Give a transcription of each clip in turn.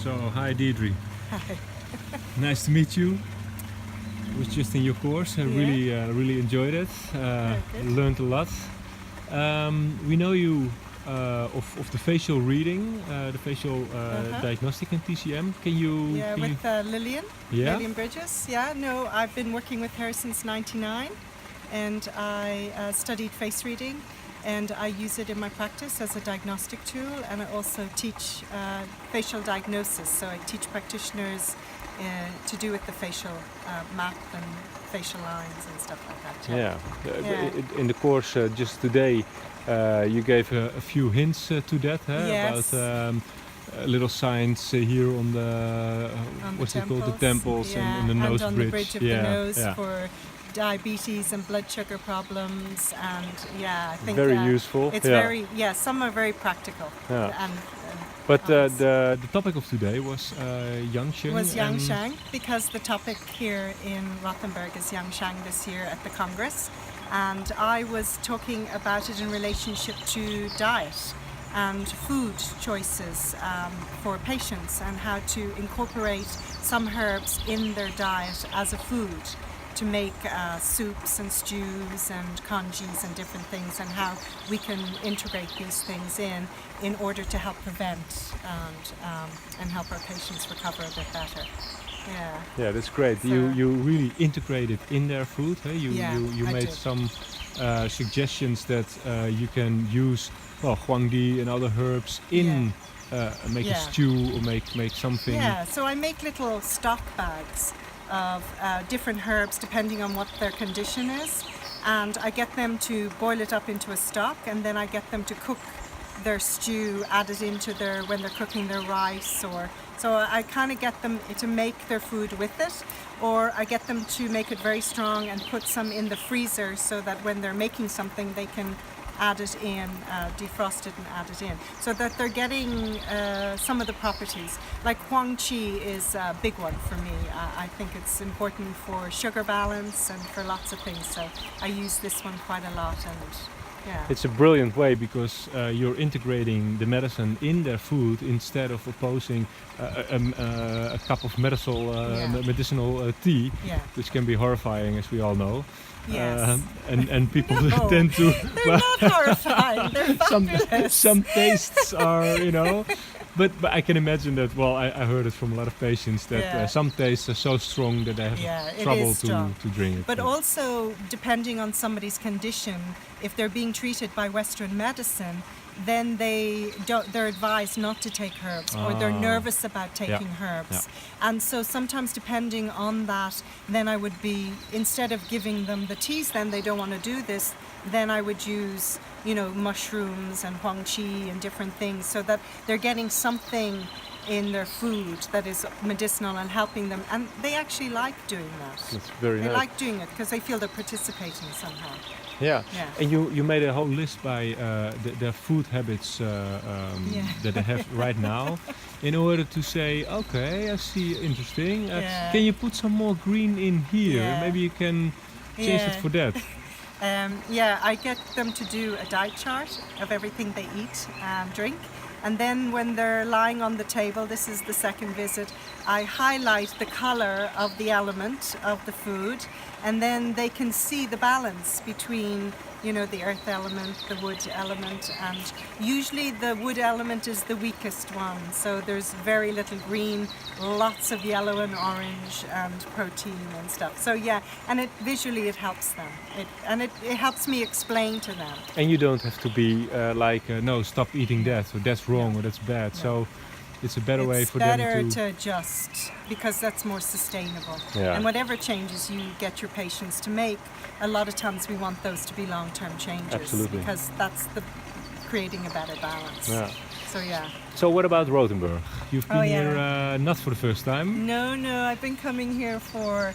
So, hi Deirdre. Hi. Nice to meet you. I was just in your course. I really enjoyed it. Learned a lot. We know you of the facial reading, the facial diagnostic in TCM. Can you? Yeah, can with you... Lillian. Yeah? Lillian Bridges. Yeah, no, I've been working with her since '99, and I studied face reading, and I use it in my practice as a diagnostic tool, and I also teach facial diagnosis. So I teach practitioners to do with the facial map and facial lines and stuff like that. Yeah. In the course just today, you gave a few hints to that, Yes. about little signs here on the what's it called, the temples, and the nose and on bridge. The bridge of the nose for diabetes and blood sugar problems, and I think very useful. It's very some are very practical. But the topic of today was Yangsheng. Was Yangsheng, because the topic here in Rothenburg is Yangsheng this year at the Congress, and I was talking about it in relationship to diet and food choices for patients, and how to incorporate some herbs in their diet as a food to make soups and stews and congis and different things, and how we can integrate these things in order to help prevent and help our patients recover a bit better. Yeah, that's great. So, you really integrate it in their food. Huh? You made some suggestions that you can use huangdi and other herbs in make a stew or make something. Yeah, so I make little stock bags of different herbs depending on what their condition is, and I get them to boil it up into a stock, and then I get them to cook their stew, add it into when they're cooking their rice, or so I kind of get them to make their food with it, or I get them to make it very strong and put some in the freezer so that when they're making something they can add it in, defrost it and add it in, so that they're getting some of the properties. Like huang qi is a big one for me. I think it's important for sugar balance and for lots of things, so I use this one quite a lot. And it's a brilliant way, because you're integrating the medicine in their food instead of opposing a cup of medicinal tea, which can be horrifying, as we all know. Yes. And people tend to. They're not horrifying. They're fabulous. Some tastes are, but I can imagine that. Well, I heard it from a lot of patients that some tastes are so strong that they have trouble to drink it. But also, depending on somebody's condition, if they're being treated by Western medicine, then they're advised not to take herbs, or they're nervous about taking herbs. And so sometimes, depending on that, then I would be, instead of giving them the teas, then they don't want to do this, then I would use mushrooms and huang qi and different things, so that they're getting something in their food that is medicinal and helping them, and they actually like doing that. That's very nice. They like doing it because they feel they're participating somehow. Yeah. And you made a whole list by their food habits that they have right now, in order to say, okay, I see, interesting. Can you put some more green in here? Maybe you can change it for that. I get them to do a diet chart of everything they eat and drink. And then when they're lying on the table, this is the second visit, I highlight the color of the element of the food, and then they can see the balance between, the earth element, the wood element, and usually the wood element is the weakest one. So there's very little green, lots of yellow and orange and protein and stuff. So and visually it helps them. It helps me explain to them. And you don't have to be no, stop eating that, or that's wrong, or that's bad. So it's a better way for them to... It's better to adjust, because that's more sustainable. And whatever changes you get your patients to make, a lot of times we want those to be long-term changes. Absolutely. Because that's creating a better balance. So what about Rothenburg? You've been here not for the first time. No, I've been coming here for,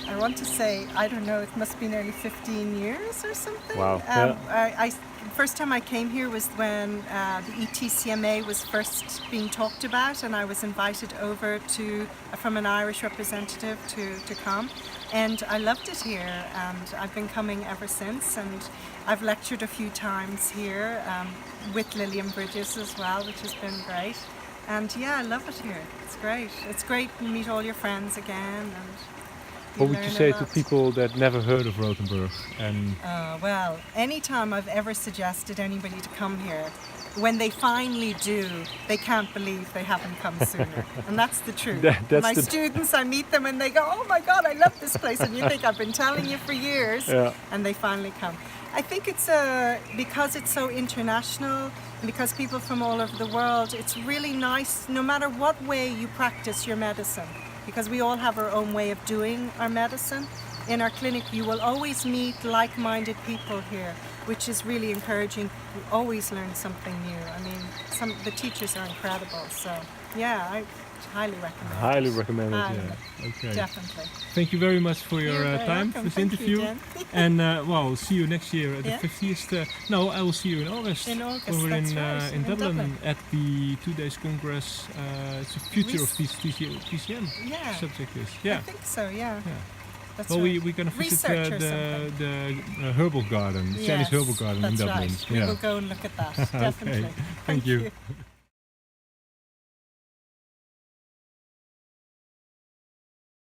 I want to say, I don't know, it must be nearly 15 years or something. Wow. First time I came here was when the ETCMA was first being talked about, and I was invited over from an Irish representative to come, and I loved it here, and I've been coming ever since, and I've lectured a few times here with Lillian Bridges as well, which has been great. And yeah, I love it here. It's great. It's great to meet all your friends again. And What would you learn a say to lot. people that never heard of Rothenburg? And Well, anytime I've ever suggested anybody to come here, when they finally do, they can't believe they haven't come sooner. And that's the truth. That's My the- students, I meet them and they go, oh my God, I love this place. And you think I've been telling you for years. Yeah. And they finally come. I think it's because it's so international, and because people from all over the world, it's really nice no matter what way you practice your medicine, because we all have our own way of doing our medicine. In our clinic, you will always meet like-minded people here, which is really encouraging. You always learn something new. I mean, the teachers are incredible. So, yeah, I highly recommend it. highly recommend it. Highly, Yeah. Okay. Definitely. Thank you very much for your You're very time welcome. for this Thank you, interview. Jen. And well, I'll see you next year at Yeah. the 50th. No, I will see you in August. In August, when we're that's in, right, in in Dublin, Dublin. at the 2 days congress. It's the future of TCM Yeah. subject is. I Yeah. think so, yeah. Yeah. That's Well, right. we're gonna visit Research or something. the herbal garden, Chinese Yes, herbal garden in that's Dublin. right. We will go and look at that, definitely. Okay. Thank you.